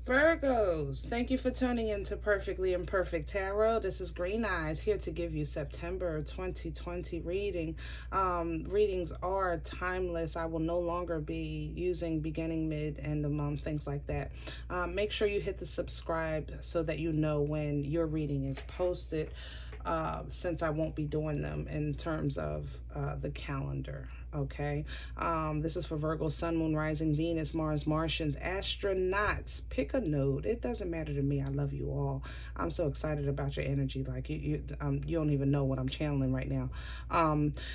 Virgos, thank you for tuning in to Perfectly Imperfect Tarot. This is Green Eyes here to give you September 2020 reading. Readings are timeless. I will no longer be using beginning, mid, end of month, things like that. Make sure you hit the subscribe so that you know when your reading is posted, since I won't be doing them in terms of the calendar. Okay, this is for Virgo, Sun, Moon, Rising, Venus, Mars, Martians, astronauts. Pick a node. It doesn't matter to me. I love you all. I'm so excited about your energy. Like you don't even know what I'm channeling right now.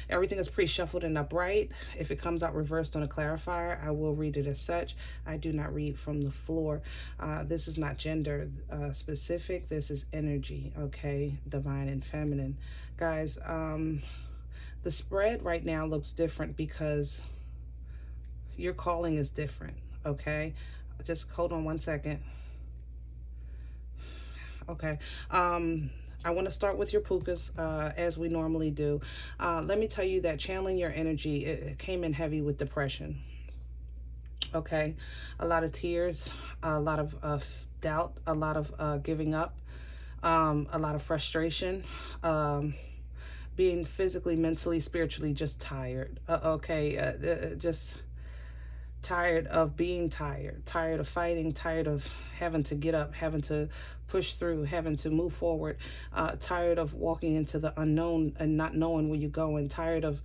Everything is pre-shuffled and upright. If it comes out reversed on a clarifier, I will read it as such. I do not read from the floor. This is not gender specific. This is energy. Okay, divine and feminine, guys. The spread right now looks different because your calling is different, okay? Just hold on one second. Okay. I want to start with your Pookas, as we normally do. Let me tell you that channeling your energy, it came in heavy with depression, okay? A lot of tears, a lot of doubt, a lot of giving up, a lot of frustration, being physically, mentally, spiritually just tired. Just tired of being tired of fighting, tired of having to get up, having to push through, having to move forward, tired of walking into the unknown and not knowing where you're going, tired of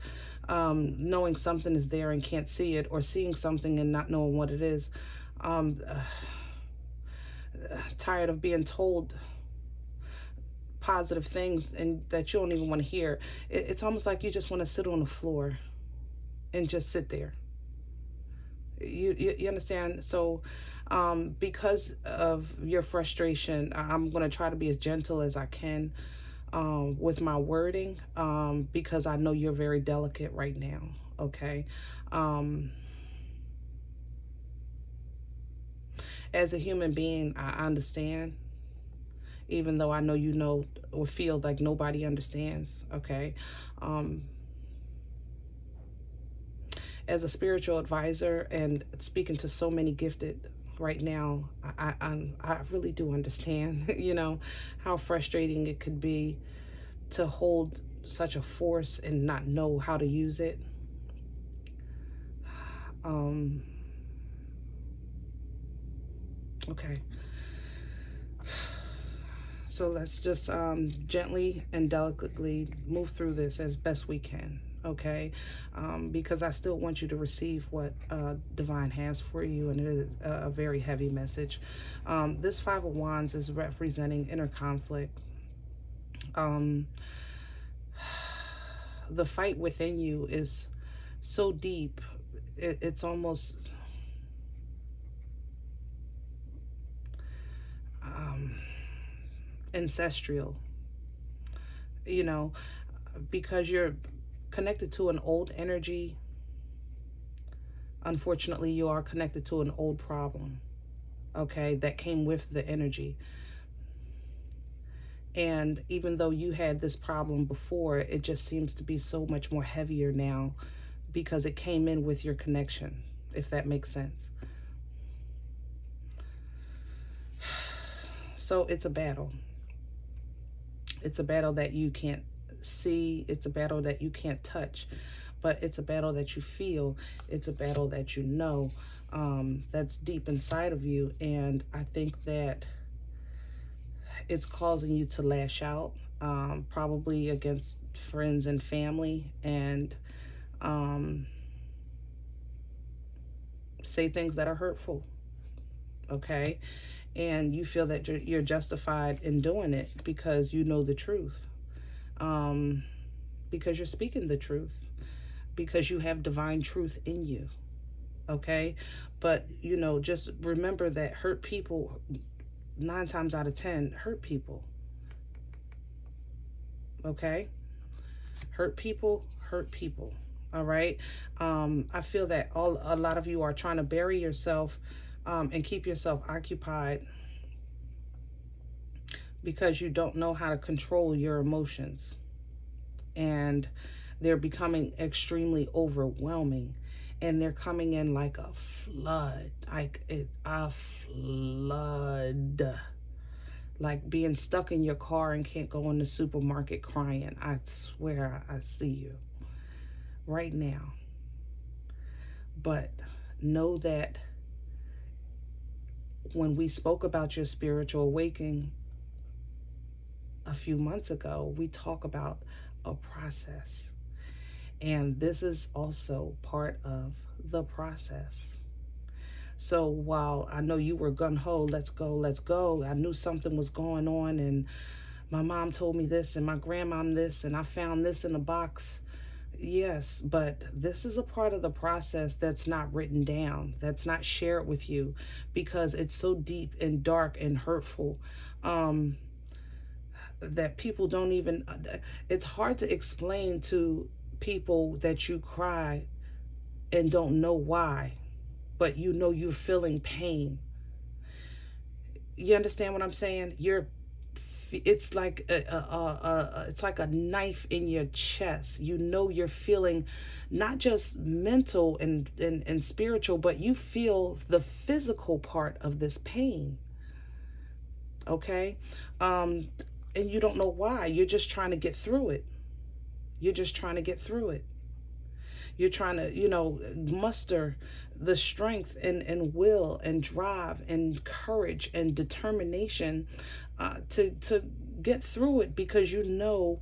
knowing something is there and can't see it, or seeing something and not knowing what it is, tired of being told positive things and that you don't even want to hear. It's almost like you just want to sit on the floor and just sit there. You understand? So because of your frustration, I'm going to try to be as gentle as I can with my wording, because I know you're very delicate right now, okay? As a human being, I understand, even though I know you know or feel like nobody understands, okay? As a spiritual advisor and speaking to so many gifted right now, I really do understand, you know, how frustrating it could be to hold such a force and not know how to use it. Okay. So let's just gently and delicately move through this as best we can, okay? Because I still want you to receive what Divine has for you, and it is a very heavy message. This Five of Wands is representing inner conflict. The fight within you is so deep, it's almost... ancestral, you know, because you're connected to an old energy. Unfortunately, you are connected to an old problem, okay, that came with the energy. And even though you had this problem before, it just seems to be so much more heavier now because it came in with your connection, if that makes sense. So it's a battle. It's a battle that you can't see. It's a battle that you can't touch, but it's a battle that you feel. It's a battle that you know, that's deep inside of you. And I think that it's causing you to lash out, probably against friends and family, and say things that are hurtful, okay? And you feel that you're justified in doing it because you know the truth, because you're speaking the truth, because you have divine truth in you, okay? But, you know, just remember that hurt people, 9 times out of 10, hurt people, okay? Hurt people, all right? I feel that a lot of you are trying to bury yourself and keep yourself occupied because you don't know how to control your emotions, and they're becoming extremely overwhelming, and they're coming in like a flood, a flood, like being stuck in your car and can't go in the supermarket crying. I swear I see you right now. But know that when we spoke about your spiritual awakening a few months ago, we talk about a process. And this is also part of the process. So while I know you were gung-ho, let's go, I knew something was going on, and my mom told me this, and my grandmom this, and I found this in a box. Yes, but this is a part of the process that's not written down, that's not shared with you, because it's so deep and dark and hurtful that people don't even, it's hard to explain to people that you cry and don't know why, but you know you're feeling pain. You understand what I'm saying? It's like it's like a knife in your chest. You know you're feeling not just mental and spiritual, but you feel the physical part of this pain. Okay? And you don't know why. You're just trying to get through it. You're just trying to get through it. You're trying to, muster the strength and will and drive and courage and determination to get through it, because you know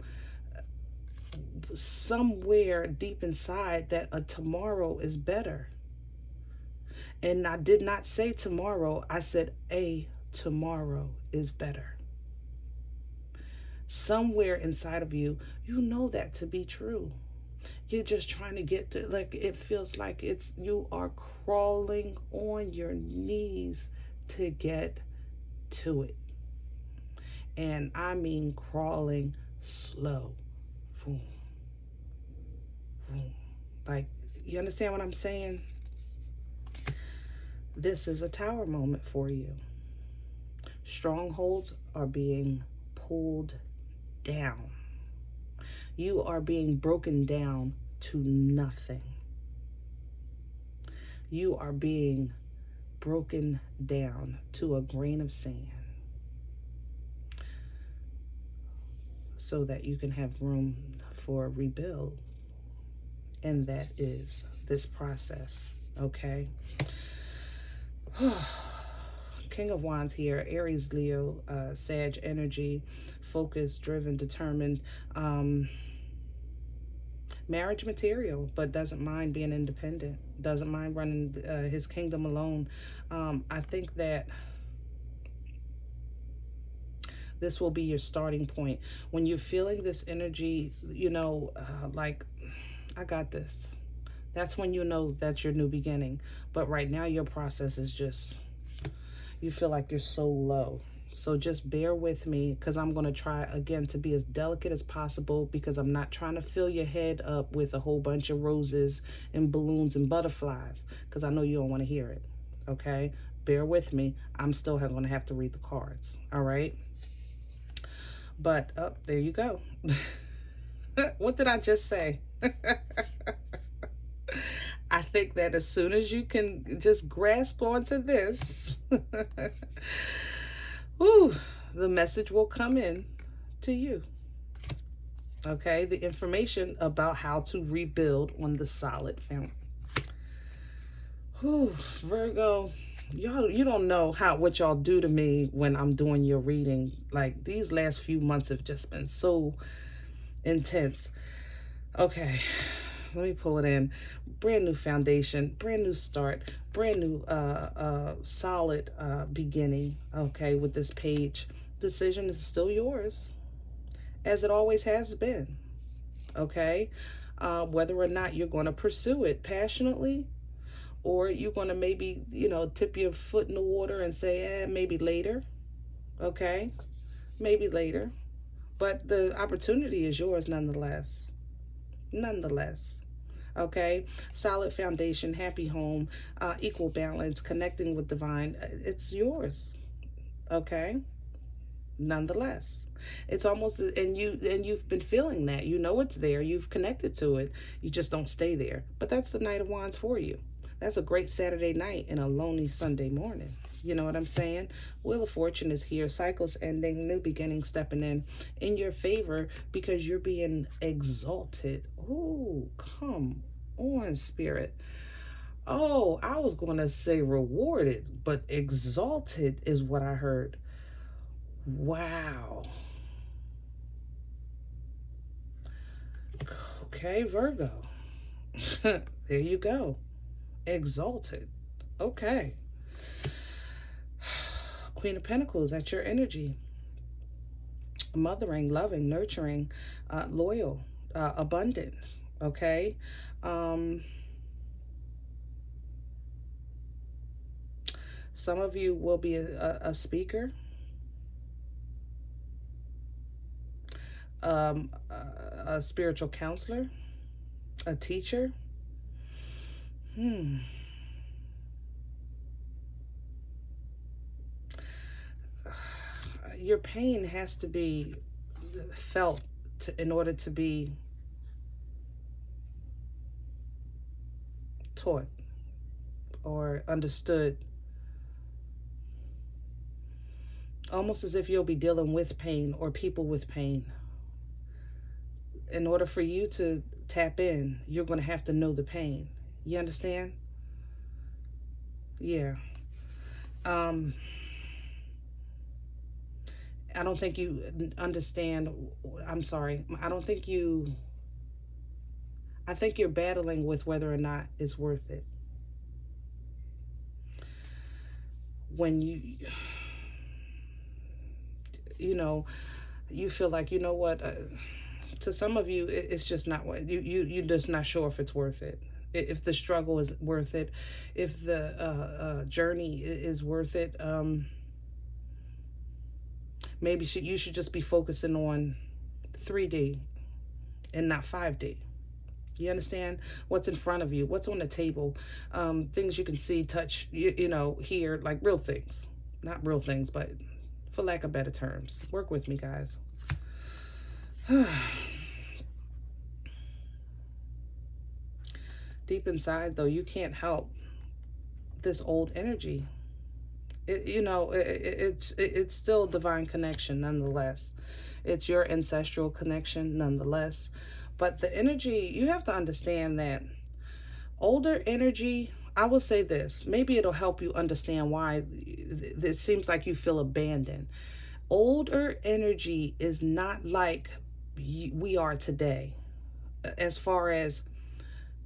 somewhere deep inside that a tomorrow is better. And I did not say tomorrow. I said a tomorrow is better. Somewhere inside of you, you know that to be true. You're just trying to get to, like, it feels like you are crawling on your knees to get to it. And I mean crawling slow. Boom. Boom. Like, you understand what I'm saying? This is a tower moment for you. Strongholds are being pulled down. You are being broken down to nothing. You are being broken down to a grain of sand, so that you can have room for a rebuild. And that is this process, okay? King of Wands here, Aries, Leo, Sag energy, focused, driven, determined, marriage material, but doesn't mind being independent, doesn't mind running his kingdom alone. I think that this will be your starting point. When you're feeling this energy, like, I got this. That's when you know that's your new beginning. But right now your process is just, you feel like you're so low. So just bear with me, because I'm going to try again to be as delicate as possible, because I'm not trying to fill your head up with a whole bunch of roses and balloons and butterflies, because I know you don't want to hear it. Okay? Bear with me. I'm still going to have to read the cards. All right? But there you go. What did I just say? I think that as soon as you can just grasp onto this, whew, the message will come in to you. Okay, the information about how to rebuild on the solid foundation. Whew, Virgo, you don't know what y'all do to me when I'm doing your reading. Like, these last few months have just been so intense. Okay, let me pull it in. Brand new foundation, brand new start, brand new solid beginning. Okay, with this page, decision is still yours, as it always has been. Okay, whether or not you're going to pursue it passionately, or you're going to maybe, tip your foot in the water and say, maybe later. Okay, maybe later. But the opportunity is yours nonetheless. Nonetheless. Okay, solid foundation, happy home, equal balance, connecting with divine. It's yours. Okay. nonetheless. It's almost, and you've been feeling that. You know it's there. You've connected to it. You just don't stay there. But that's the Knight of Wands for you. That's a great Saturday night and a lonely Sunday morning. You know what I'm saying? Wheel of Fortune is here. Cycles ending, new beginning stepping in your favor because you're being exalted. Oh, come on, Spirit. Oh, I was going to say rewarded, but exalted is what I heard. Wow. Okay, Virgo. There you go. Exalted. Okay. Queen of Pentacles, that's your energy. Mothering, loving, nurturing, loyal, abundant. Okay. Some of you will be a speaker. A spiritual counselor, a teacher. Your pain has to be felt in order to be taught or understood. Almost as if you'll be dealing with pain or people with pain. In order for you to tap in, you're going to have to know the pain. You understand? Yeah. I don't think you understand. I'm sorry. I think you're battling with whether or not it's worth it. When you feel like, you know what, to some of you, it's just not what you're just not sure if it's worth it. If the struggle is worth it, if the journey is worth it, maybe you should just be focusing on 3D and not 5D. You understand? What's in front of you, what's on the table, things you can see, touch, hear, like real things. Not real things, but for lack of better terms. Work with me, guys. Deep inside, though, you can't help this old energy. It's still divine connection nonetheless. It's your ancestral connection nonetheless. But the energy, you have to understand that older energy, I will say this, maybe it'll help you understand why it seems like you feel abandoned. Older energy is not like we are today. As far as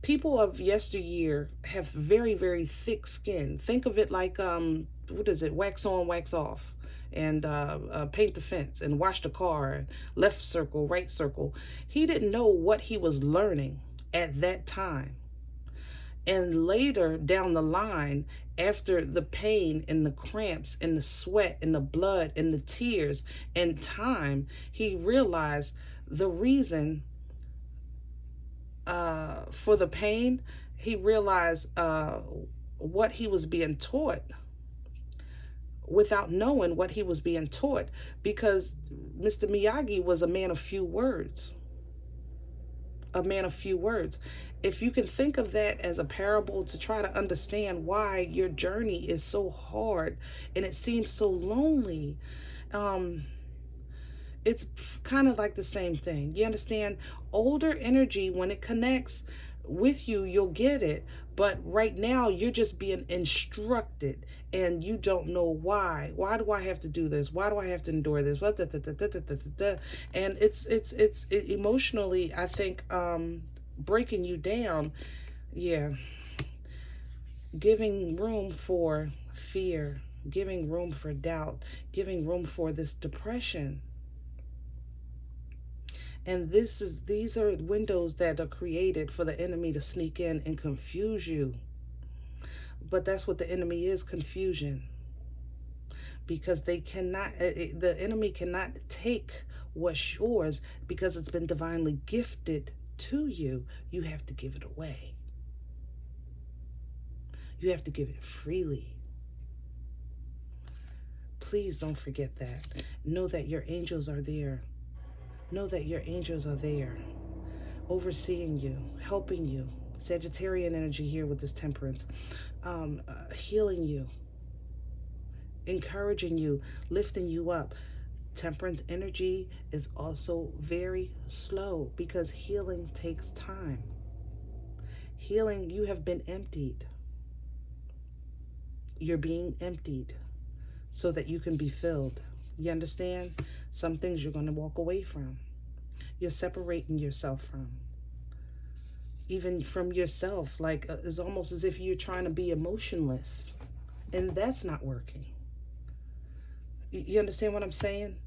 people of yesteryear have very, very thick skin. Think of it like, what is it? Wax on, wax off. And paint the fence and wash the car. And left circle, right circle. He didn't know what he was learning at that time. And later down the line, after the pain and the cramps and the sweat and the blood and the tears and time, he realized the reason for the pain. He realized what he was being taught without knowing what he was being taught, because Mr. Miyagi was a man of few words. A man of few words. If you can think of that as a parable to try to understand why your journey is so hard and it seems so lonely, it's kind of like the same thing. You understand? Older energy, when it connects with you, you'll get it. But right now, you're just being instructed and you don't know why. Why do I have to do this? Why do I have to endure this? And it's emotionally, I think, breaking you down. Yeah. Giving room for fear, giving room for doubt, giving room for this depression. And these are windows that are created for the enemy to sneak in and confuse you. But that's what the enemy is, confusion. Because the enemy cannot take what's yours because it's been divinely gifted to you. You have to give it away. You have to give it freely. Please don't forget that. Know that your angels are there. Know that your angels are there, overseeing you, helping you. Sagittarian energy here with this temperance. Healing you, encouraging you, lifting you up. Temperance energy is also very slow because healing takes time. Healing, you have been emptied. You're being emptied so that you can be filled. You understand? Some things you're going to walk away from. You're separating yourself from. Even from yourself, like it's almost as if you're trying to be emotionless. And that's not working. You understand what I'm saying?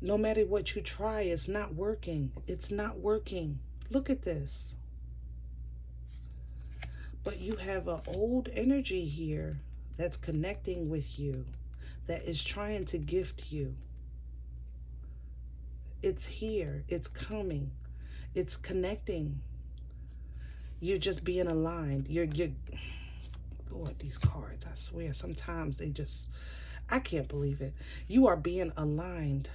No matter what you try, it's not working. It's not working. Look at this. But you have an old energy here that's connecting with you, that is trying to gift you. It's here. It's coming. It's connecting. You're just being aligned. You're Lord, these cards, I swear, sometimes they just, I can't believe it. You are being aligned.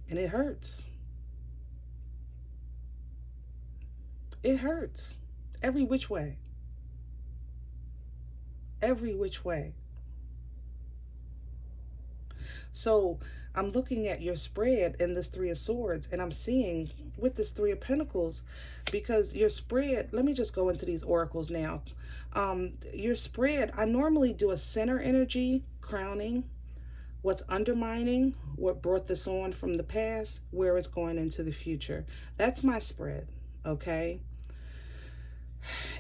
And it hurts. It hurts. Every which way. Every which way. So I'm looking at your spread in this Three of Swords, and I'm seeing with this Three of Pentacles, because your spread, let me just go into these oracles now. Your spread, I normally do a center energy, crowning, what's undermining, what brought this on from the past, where it's going into the future. That's my spread, okay?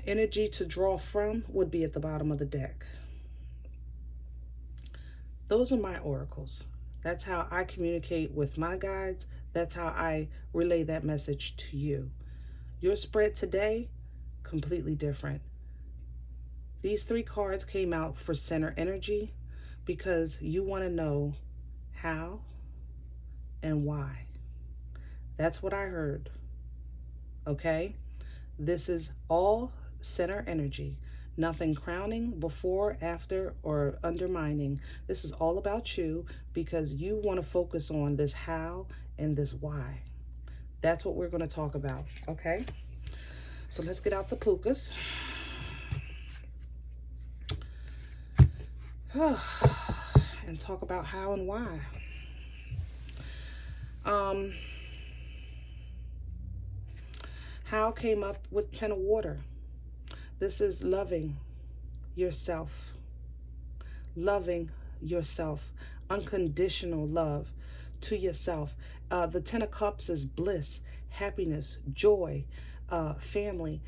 Energy to draw from would be at the bottom of the deck. Those are my oracles. That's how I communicate with my guides. That's how I relay that message to you. Your spread today, completely different. These three cards came out for center energy because you want to know how and why. That's what I heard. Okay? This is all center energy. Nothing crowning, before, after, or undermining. This is all about you because you want to focus on this how and this why. That's what we're going to talk about, okay? So let's get out the Pookas. And talk about how and why. How came up with 10 of water. This is loving yourself. Loving yourself. Unconditional love to yourself. The 10 of Cups is bliss, happiness, joy, family,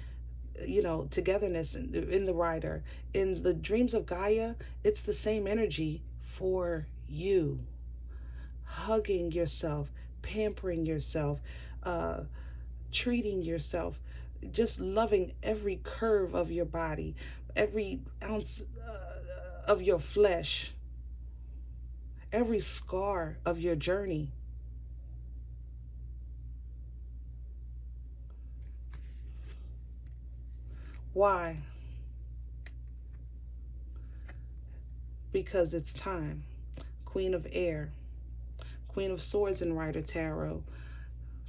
togetherness in the Rider. In the dreams of Gaia, it's the same energy for you. Hugging yourself, pampering yourself, treating yourself, just loving every curve of your body, every ounce of your flesh, every scar of your journey. Why? Because it's time. Queen of Air, Queen of Swords in Rider Tarot,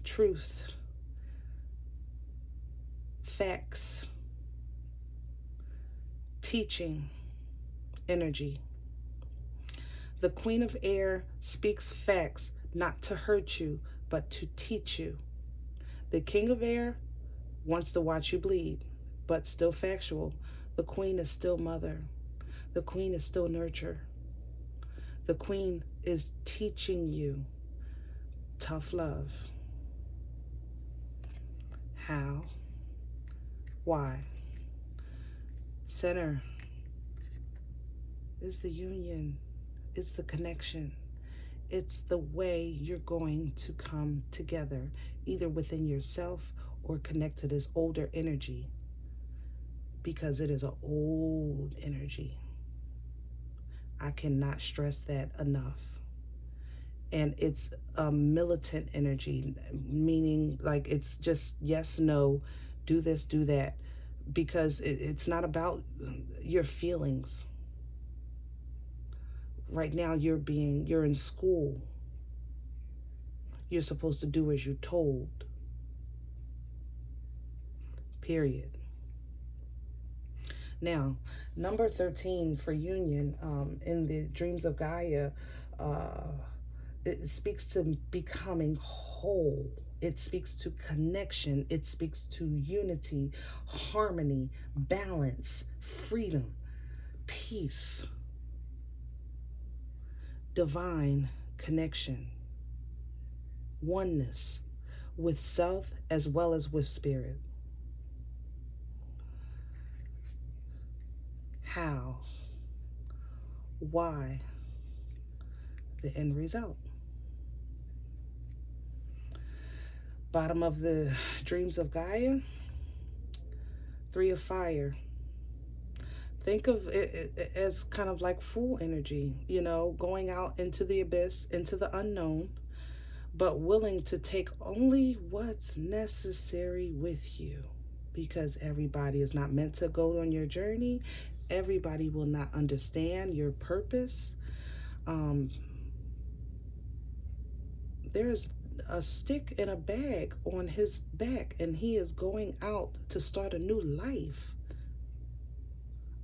truth, facts, teaching energy. The Queen of Air speaks facts, not to hurt you, but to teach you. The King of Air wants to watch you bleed, but still factual. The Queen is still mother. The Queen is still nurture. The Queen is teaching you tough love. How? Why? Center is the union. It's the connection. It's the way you're going to come together, either within yourself or connect to this older energy, because it is an old energy. I cannot stress that enough. And it's a militant energy, meaning like it's just yes, no, do this, do that, because it's not about your feelings. Right now you're in school. You're supposed to do as you're told. Period. Now, number 13 for union, in the dreams of Gaia, it speaks to becoming whole. It speaks to connection. It speaks to unity, harmony, balance, freedom, peace, divine connection, oneness with self as well as with spirit. How? Why? The end result. Bottom of the dreams of Gaia, 3 of fire. Think of it as kind of like Fool energy, you know, going out into the abyss, into the unknown, but willing to take only what's necessary with you, because everybody is not meant to go on your journey. Everybody will not understand your purpose. There's a stick in a bag on his back, and he is going out to start a new life,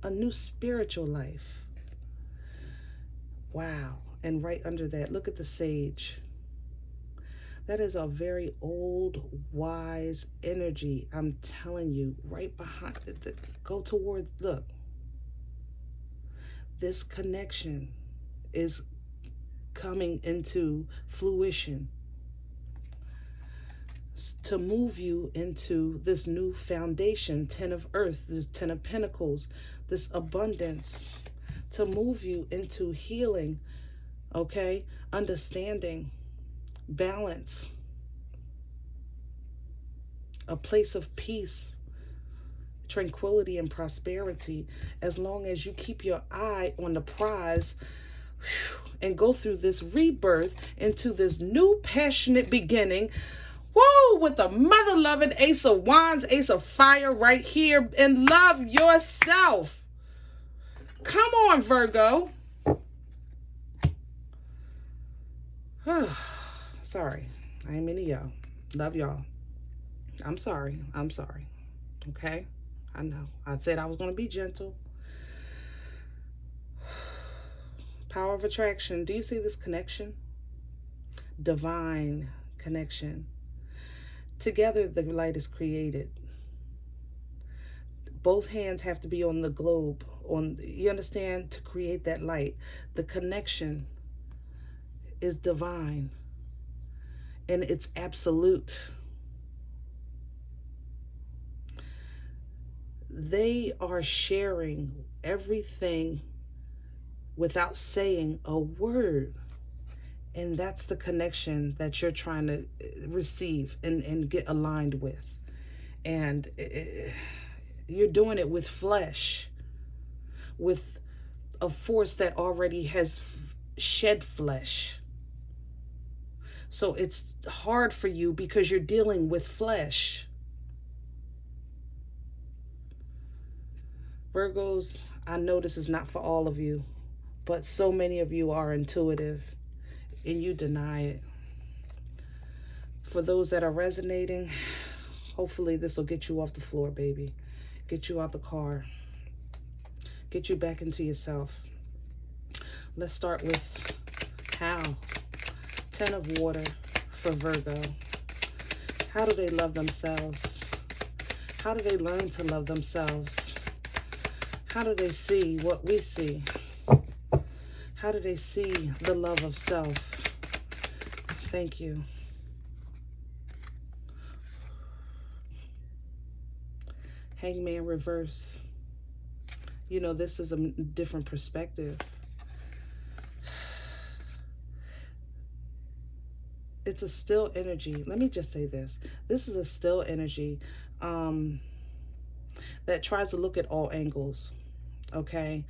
a new spiritual life. Wow. And right under that, look at the sage. That is a very old, wise energy. I'm telling you, right behind it, go towards, look. This connection is coming into fruition to move you into this new foundation, 10 of earth, this 10 of pentacles, this abundance, to move you into healing, okay, understanding, balance, a place of peace, tranquility, and prosperity, as long as you keep your eye on the prize and go through this rebirth into this new passionate beginning. Whoa, with the mother-loving Ace of Wands, Ace of Fire right here, and love yourself. Come on, Virgo. Sorry, I ain't mean to yell. Love y'all. I'm sorry. Okay? I know. I said I was going to be gentle. Power of attraction. Do you see this connection? Divine connection. Together, the light is created. Both hands have to be on the globe. You understand? To create that light. The connection is divine. And it's absolute. They are sharing everything without saying a word. And that's the connection that you're trying to receive and get aligned with. And you're doing it with flesh, with a force that already has shed flesh. So it's hard for you because you're dealing with flesh. Virgos, I know this is not for all of you, but so many of you are intuitive and you deny it. For those that are resonating, hopefully this will get you off the floor, baby. Get you out the car. Get you back into yourself. Let's start with how. 10 of water for Virgo. How do they love themselves? How do they learn to love themselves? How do they see what we see? How do they see the love of self? Thank you. Hangman reverse. You know, this is a different perspective. It's a still energy. Let me just say this. This is a still energy that tries to look at all angles, okay?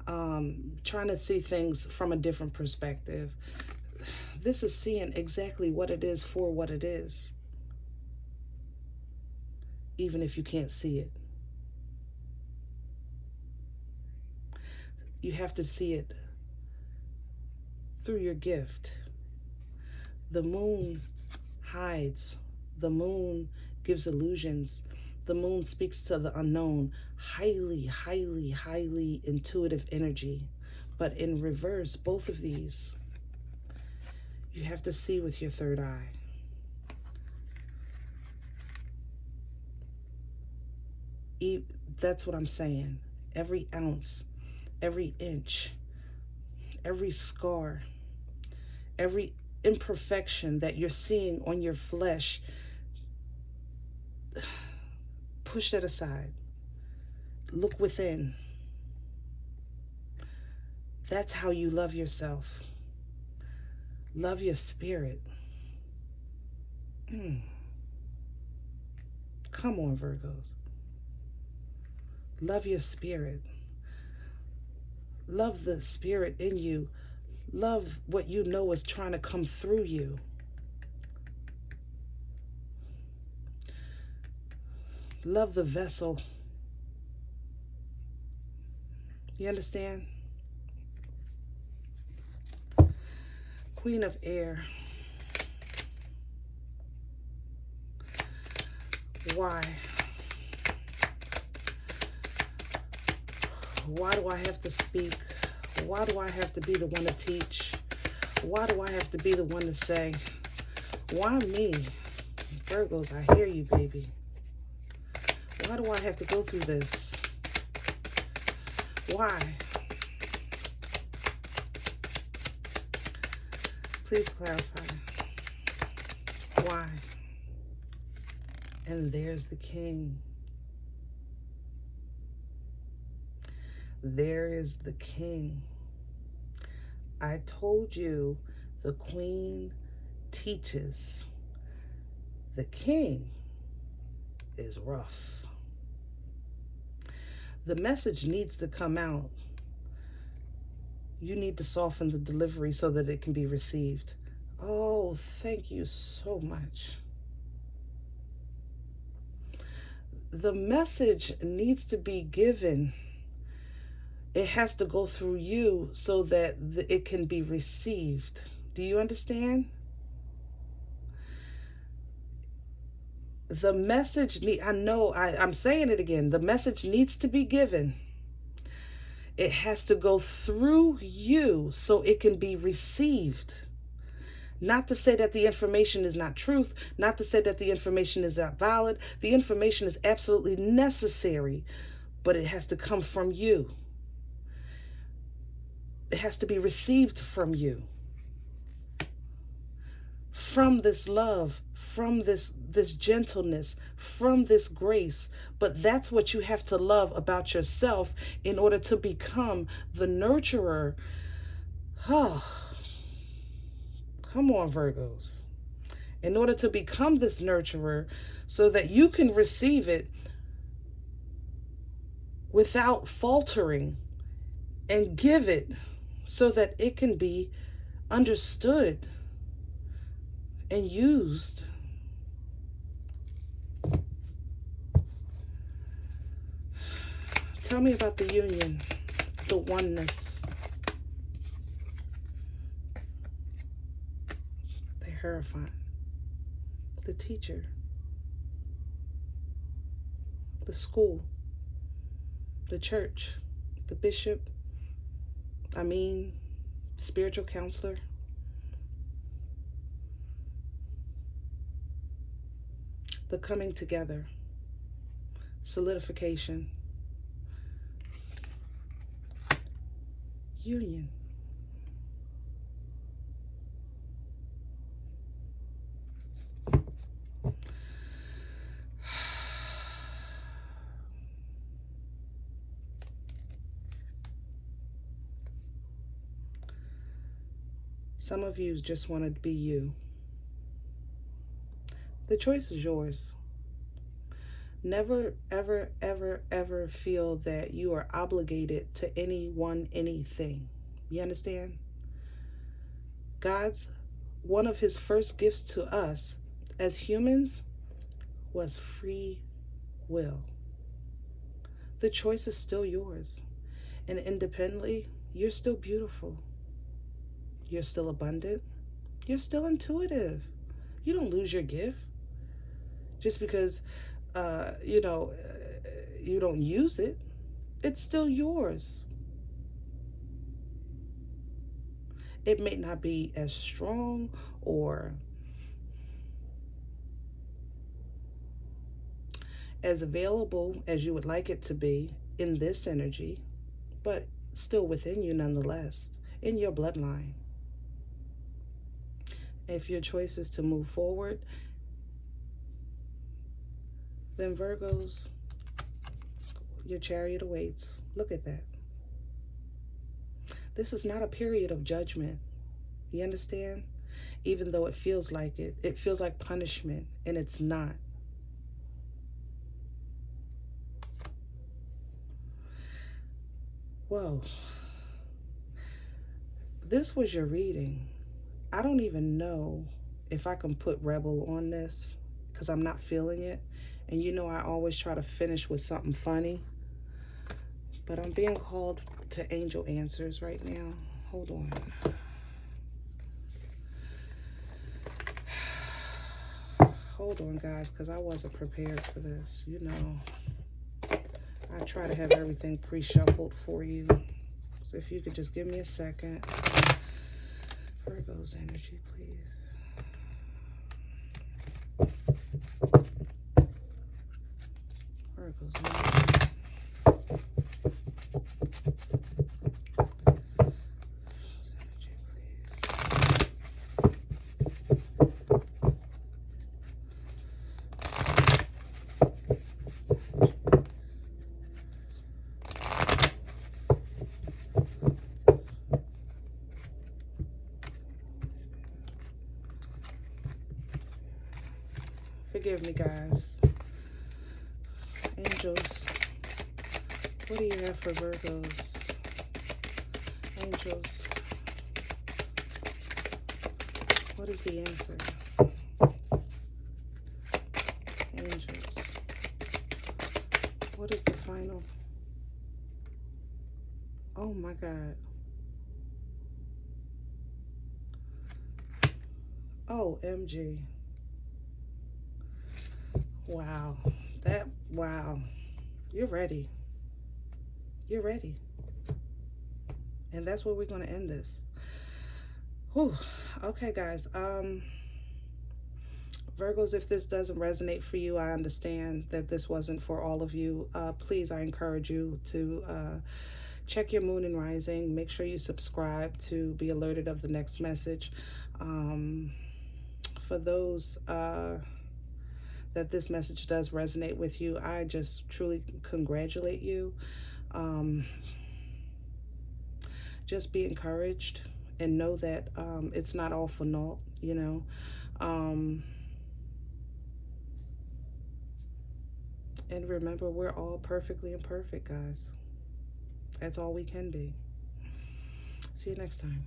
Trying to see things from a different perspective. This is seeing exactly what it is for what it is, even if you can't see it. You have to see it through your gift. The moon hides. The moon gives illusions. The moon speaks to the unknown. Highly, highly, highly intuitive energy. But in reverse, both of these, you have to see with your third eye. That's what I'm saying. Every ounce, every inch, every scar, every imperfection that you're seeing on your flesh, push that aside. Look within. That's how you love yourself. Love your spirit. Come on, Virgos. Love your spirit. Love the spirit in you. Love what you know is trying to come through you. Love the vessel. You understand? Queen of Air. Why? Why do I have to speak? Why do I have to be the one to teach? Why do I have to be the one to say? Why me? Virgos, I hear you, baby. Why do I have to go through this? Why? Please clarify. Why? And there's the king. There is the king. I told you the queen teaches. The king is rough. The message needs to come out. You need to soften the delivery so that it can be received. Oh, thank you so much. The message needs to be given. It has to go through you so that it can be received. Do you understand? The message, I'm saying it again. The message needs to be given. It has to go through you so it can be received. Not to say that the information is not truth, not to say that the information is not valid. The information is absolutely necessary, but it has to come from you. It has to be received from you. From this love, from this gentleness, from this grace. But that's what you have to love about yourself in order to become the nurturer. Oh, come on, Virgos. In order to become this nurturer so that you can receive it without faltering and give it so that it can be understood and used. Tell me about the union, the oneness. The Hierophant, the teacher, the school, the church, the bishop, spiritual counselor. The coming together, solidification, union. Some of you just want to be you. The choice is yours. Never, ever, ever, ever feel that you are obligated to anyone, anything. You understand? One of his first gifts to us as humans was free will. The choice is still yours. And independently, you're still beautiful. You're still abundant. You're still intuitive. You don't lose your gift just because, you know, you don't use it. It's still yours. It may not be as strong or as available as you would like it to be in this energy, but still within you nonetheless, in your bloodline. If your choice is to move forward, then Virgos, your chariot awaits. Look at that. This is not a period of judgment. You understand? Even though it feels like it. It feels like punishment, and it's not. Whoa. This was your reading. I don't even know if I can put Rebel on this because I'm not feeling it. And you know I always try to finish with something funny. But I'm being called to angel answers right now. Hold on. Hold on, guys, because I wasn't prepared for this. You know, I try to have everything pre-shuffled for you. So if you could just give me a second. Virgo's energy, please. Virgo's energy. Forgive me, guys. Angels, what do you have for Virgos? Angels, what is the answer? Angels, what is the final? Oh my God. OMG. Wow. Wow. You're ready. You're ready. And that's where we're going to end this. Whew. Okay, guys. Virgos, if this doesn't resonate for you, I understand that this wasn't for all of you. Please, I encourage you to check your moon and rising. Make sure you subscribe to be alerted of the next message. For those that this message does resonate with you, I just truly congratulate you. Just be encouraged and know that it's not all for naught, you know. And remember, we're all perfectly imperfect, guys. That's all we can be. See you next time.